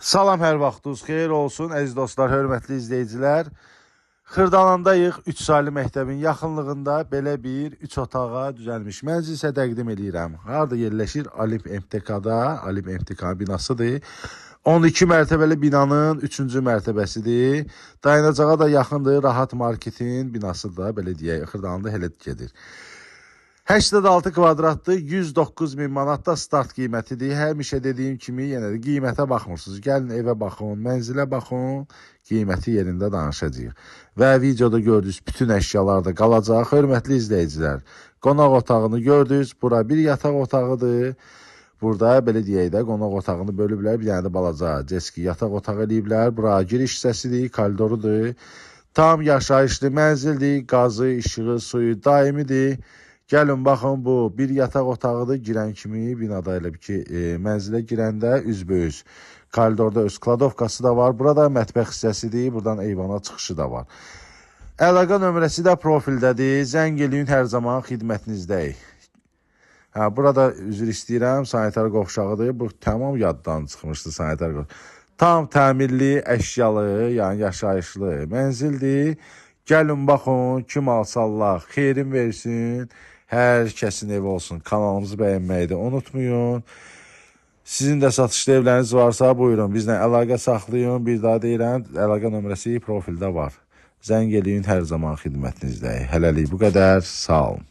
Salam, hər vaxtınız xeyir olsun, əziz dostlar, hörmətli izləyicilər. Xırdalandayıq, 3 saylı məktəbin yaxınlığında belə bir 3 otağa düzəlmiş mənzil isə təqdim edirəm. Harada yerləşir? Alimp MTK-da, Alimp MTK binasıdır. 12 mərtəbəli binanın 3-cü mərtəbəsidir. Dayanacağa da yaxındır, Rahat Marketin binası da, belə deyək, Xırdalanda elə gedir. 86 kvadratdır, 109 min manatda start qiymətidir. Həmişə dediyim kimi, yenə də qiymətə baxmırsınız. Gəlin evə baxın, mənzilə baxın, qiyməti yerində danışacağıq. Və videoda gördüyünüz bütün əşyalar da qalacaq. Hörmətli izləyicilər, qonaq otağını gördünüz. Bura bir yataq otağıdır. Burada belə deyək də, qonaq otağını bölüblər. Bir dənə də balaca ceski yataq otağı eləyiblər. Bura giriş hissəsidir, koridorudur. Tam yaşayışlı mənzildir. Qazı, işığı, suyu daimidir. Gəlin, baxın, bu bir yataq otağıdır. Girən kimi binada elə bir ki, mənzilə girəndə üzbəüz. Koridorda öz kladovkası da var. Burada mətbəx hissəsidir. Buradan eyvana çıxışı da var. Əlaqə nömrəsi də profildədir. Zəng eləyin, hər zaman xidmətinizdəyik. Burada üzr istəyirəm, sanitar qovşağıdır. Bu tamam yaddan çıxmışdı sanitar qovşağı. Tam təmirli, əşyalı, yəni yaşayışlı mənzildir. Gəlin, baxın, kim alsallar, xeyrin versin. Hər kəsin evi olsun. Kanalımızı bəyənməyi də unutmayın. Sizin də satışlı evləriniz varsa, buyurun, bizlə əlaqə saxlayın. Bir daha deyirəm, əlaqə nömrəsi profildə var. Zəng eləyin, hər zaman xidmətinizdəyik. Hələlik bu qədər, sağ olun.